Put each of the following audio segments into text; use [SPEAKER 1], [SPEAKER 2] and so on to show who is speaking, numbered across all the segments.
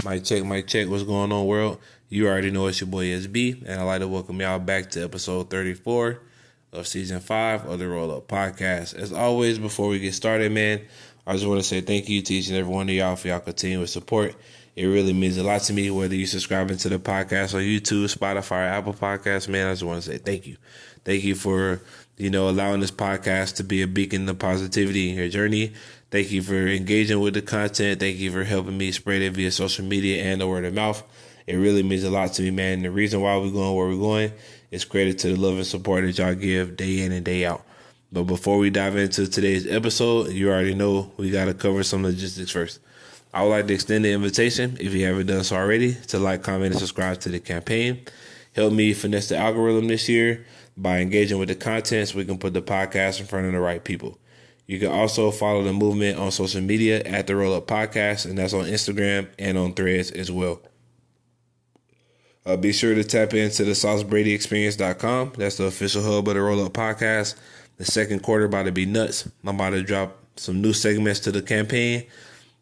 [SPEAKER 1] Mic check. What's going on, world? You already know it's your boy SB, and I'd like to welcome y'all back to episode 34 of season 5 of the Roll Up Podcast. As always, before we get started, man, I just want to say thank you to each and every one of y'all for y'all continuous support. It really means a lot to me, whether you're subscribing to the podcast on YouTube, Spotify, or Apple Podcasts, man. I just want to say thank you. Thank you for, allowing this podcast to be a beacon of positivity in your journey. Thank you for engaging with the content. Thank you for helping me spread it via social media and the word of mouth. It really means a lot to me, man. The reason why we're going where we're going is credit to the love and support that y'all give day in and day out. But before we dive into today's episode, you already know we got to cover some logistics first. I would like to extend the invitation, if you haven't done so already, to like, comment, and subscribe to the campaign. Help me finesse the algorithm this year by engaging with the content so we can put the podcast in front of the right people. You can also follow the movement on social media at the Roll Up Podcast, and that's on Instagram and on Threads as well. Be sure to tap into the SauceBradyExperience.com. That's the official hub of the Roll Up Podcast. The second quarter about to be nuts. I'm about to drop some new segments to the campaign,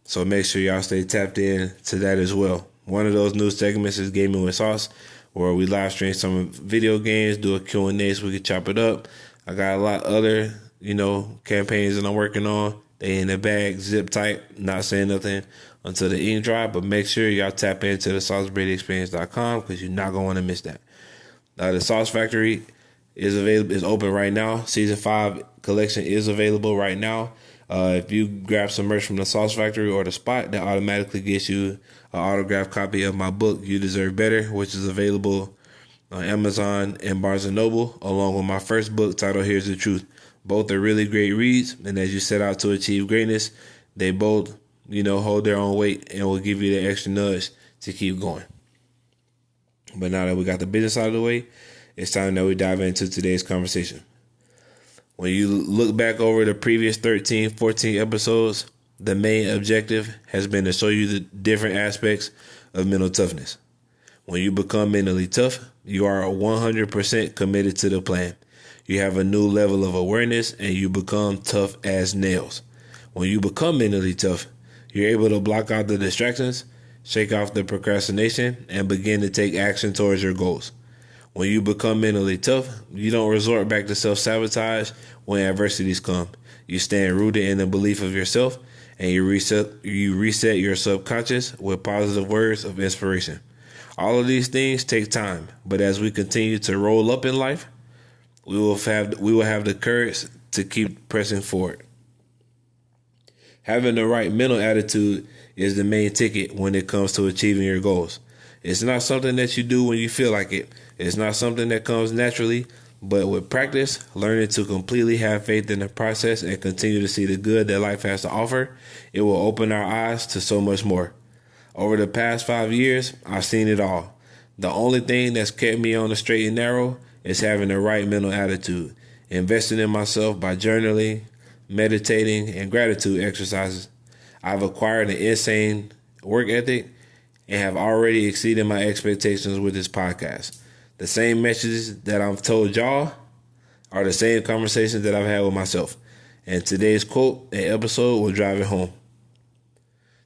[SPEAKER 1] so make sure y'all stay tapped in to that as well. One of those new segments is Gaming with Sauce, where we live stream some video games, do a Q&A so we can chop it up. I got a lot other campaigns that I'm working on. They in the bag, zip tight, not saying nothing until the ink dry, but make sure y'all tap into the SauceBradyExperience.com because you're not going to want to miss that. The Sauce Factory is open right now. Season 5 collection is available right now. If you grab some merch from the Sauce Factory or the Spot, that automatically gets you an autographed copy of my book, You Deserve Better, which is available on Amazon and Barnes & Noble, along with my first book titled Here's the Truth. Both are really great reads, and as you set out to achieve greatness, they both, hold their own weight and will give you the extra nudge to keep going. But now that we got the business out of the way, it's time that we dive into today's conversation. When you look back over the previous 13, 14 episodes, the main objective has been to show you the different aspects of mental toughness. When you become mentally tough, you are 100% committed to the plan. You have a new level of awareness and you become tough as nails. When you become mentally tough, you're able to block out the distractions, shake off the procrastination, and begin to take action towards your goals. When you become mentally tough, you don't resort back to self-sabotage when adversities come. You stand rooted in the belief of yourself and you reset your subconscious with positive words of inspiration. All of these things take time, but as we continue to roll up in life, we will have the courage to keep pressing forward. Having the right mental attitude is the main ticket when it comes to achieving your goals. It's not something that you do when you feel like it. It's not something that comes naturally, but with practice, learning to completely have faith in the process and continue to see the good that life has to offer, it will open our eyes to so much more. Over the past 5 years, I've seen it all. The only thing that's kept me on the straight and narrow is having the right mental attitude, investing in myself by journaling, meditating, and gratitude exercises. I've acquired an insane work ethic and have already exceeded my expectations with this podcast. The same messages that I've told y'all are the same conversations that I've had with myself. And today's quote and episode will drive it home.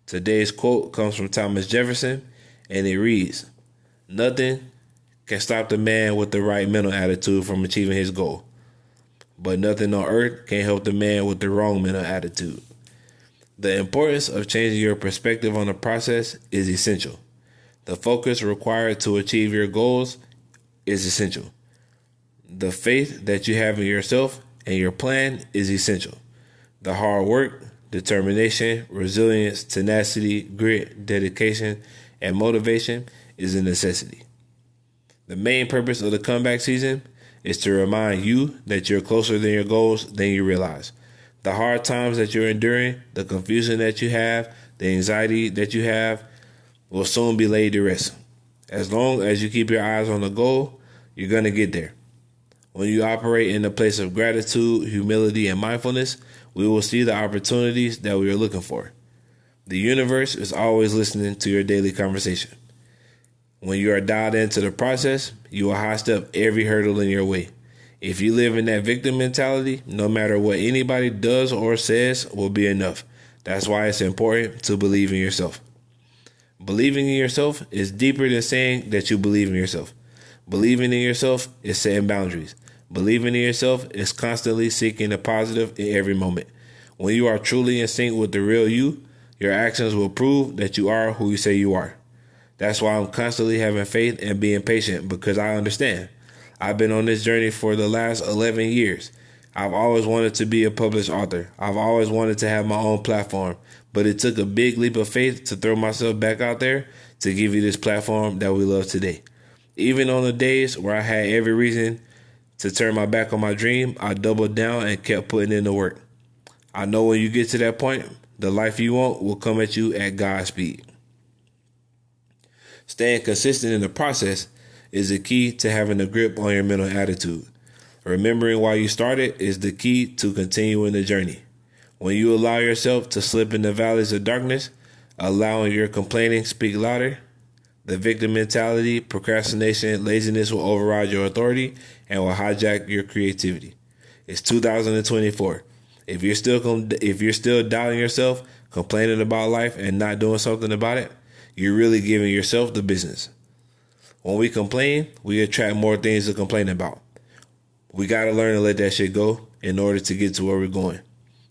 [SPEAKER 1] Today's quote comes from Thomas Jefferson, and it reads, "Nothing can stop the man with the right mental attitude from achieving his goal. But nothing on earth can help the man with the wrong mental attitude." The importance of changing your perspective on the process is essential. The focus required to achieve your goals is essential. The faith that you have in yourself and your plan is essential. The hard work, determination, resilience, tenacity, grit, dedication, and motivation is a necessity. The main purpose of the comeback season is to remind you that you're closer than your goals than you realize. The hard times that you're enduring, the confusion that you have, the anxiety that you have will soon be laid to rest. As long as you keep your eyes on the goal, you're going to get there. When you operate in a place of gratitude, humility, and mindfulness, we will see the opportunities that we are looking for. The universe is always listening to your daily conversation. When you are dialed into the process, you will high step every hurdle in your way. If you live in that victim mentality, no matter what anybody does or says will be enough. That's why it's important to believe in yourself. Believing in yourself is deeper than saying that you believe in yourself. Believing in yourself is setting boundaries. Believing in yourself is constantly seeking the positive in every moment. When you are truly in sync with the real you, your actions will prove that you are who you say you are. That's why I'm constantly having faith and being patient, because I understand. I've been on this journey for the last 11 years. I've always wanted to be a published author. I've always wanted to have my own platform, but it took a big leap of faith to throw myself back out there to give you this platform that we love today. Even on the days where I had every reason to turn my back on my dream, I doubled down and kept putting in the work. I know when you get to that point, the life you want will come at you at God's speed. Staying consistent in the process is the key to having a grip on your mental attitude. Remembering why you started is the key to continuing the journey. When you allow yourself to slip in the valleys of darkness, allowing your complaining speak louder, the victim mentality, procrastination, laziness will override your authority and will hijack your creativity. It's 2024. If you're still doubting yourself, complaining about life, and not doing something about it, you're really giving yourself the business. When we complain, we attract more things to complain about. We got to learn to let that shit go in order to get to where we're going.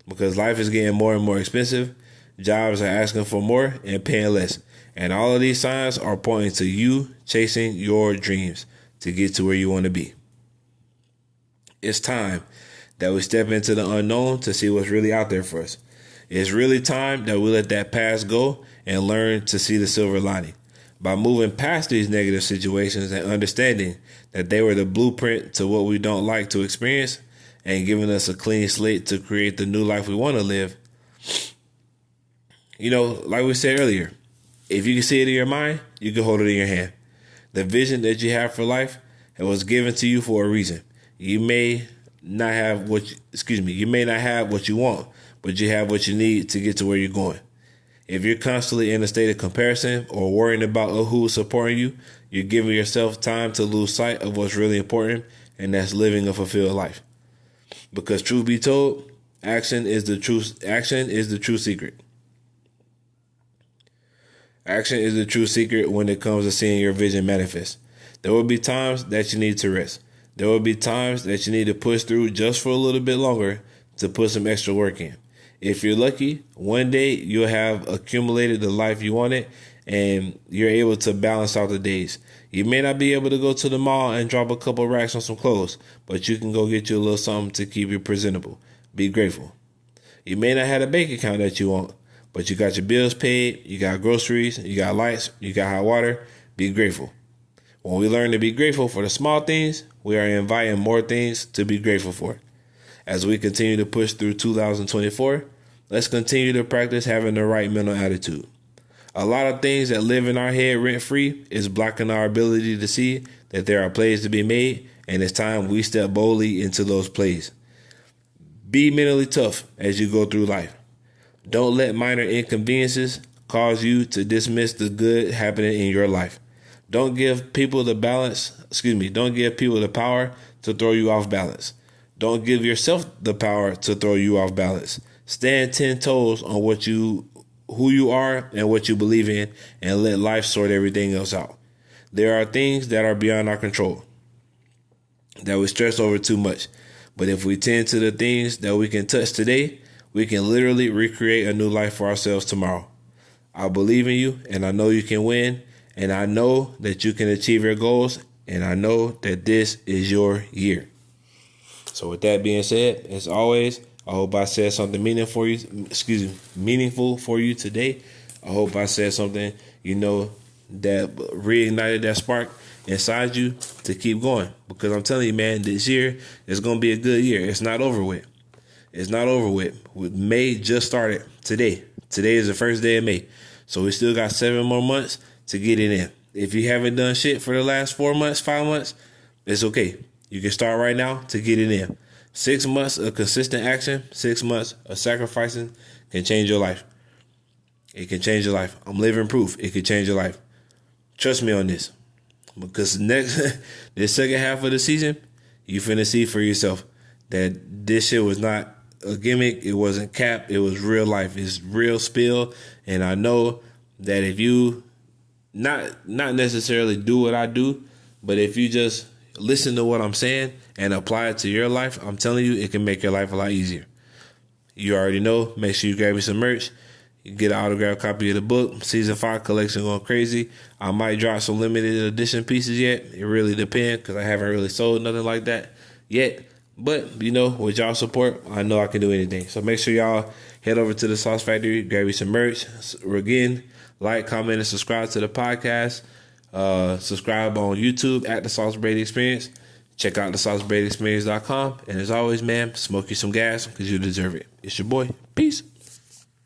[SPEAKER 1] Because life is getting more and more expensive. Jobs are asking for more and paying less. And all of these signs are pointing to you chasing your dreams to get to where you want to be. It's time that we step into the unknown to see what's really out there for us. It's really time that we let that past go and learn to see the silver lining. By moving past these negative situations and understanding that they were the blueprint to what we don't like to experience and giving us a clean slate to create the new life we want to live. You know, like we said earlier, if you can see it in your mind, you can hold it in your hand. The vision that you have for life, it was given to you for a reason. You may not have what you want, but you have what you need to get to where you're going. If you're constantly in a state of comparison or worrying about who's supporting you, you're giving yourself time to lose sight of what's really important, and that's living a fulfilled life. Because truth be told, action is the true secret. Action is the true secret when it comes to seeing your vision manifest. There will be times that you need to rest. There will be times that you need to push through just for a little bit longer to put some extra work in. If you're lucky, one day you'll have accumulated the life you wanted and you're able to balance out the days. You may not be able to go to the mall and drop a couple racks on some clothes, but you can go get you a little something to keep you presentable. Be grateful. You may not have a bank account that you want, but you got your bills paid, you got groceries, you got lights, you got hot water. Be grateful. When we learn to be grateful for the small things, we are inviting more things to be grateful for. As we continue to push through 2024, let's continue to practice having the right mental attitude. A lot of things that live in our head rent-free is blocking our ability to see that there are plays to be made, and it's time we step boldly into those plays. Be mentally tough as you go through life. Don't let minor inconveniences cause you to dismiss the good happening in your life. Don't give people the power to throw you off balance. Don't give yourself the power to throw you off balance. Stand 10 toes on who you are and what you believe in, and let life sort everything else out. There are things that are beyond our control that we stress over too much. But if we tend to the things that we can touch today, we can literally recreate a new life for ourselves tomorrow. I believe in you, and I know you can win, and I know that you can achieve your goals, and I know that this is your year. So with that being said, as always, I hope I said something meaningful for you today. I hope I said something, that reignited that spark inside you to keep going. Because I'm telling you, man, this year is going to be a good year. It's not over with. May just started today. Today is the first day of May. So we still got 7 more months to get it in. If you haven't done shit for the last 4 months, 5 months, it's okay. You can start right now to get it in. 6 months of consistent action, 6 months of sacrificing can change your life. It can change your life. I'm living proof it can change your life. Trust me on this. Because this second half of the season, you finna see for yourself that this shit was not a gimmick. It wasn't cap. It was real life. It's real spill. And I know that if you not necessarily do what I do, but if you just listen to what I'm saying and apply it to your life, I'm telling you, it can make your life a lot easier. You already know. Make sure you grab me some merch. You get an autographed copy of the book. Season 5 collection going crazy. I might drop some limited edition pieces yet. It really depends because I haven't really sold nothing like that yet. But, you know, with y'all support, I know I can do anything. So make sure y'all head over to the Sauce Factory, grab you some merch. Again, like, comment, and subscribe to the podcast. Subscribe on YouTube at The Sauce Brady Experience. Check out thesaucebradyexperience.com. And as always, man, smoke you some gas because you deserve it. It's your boy. Peace.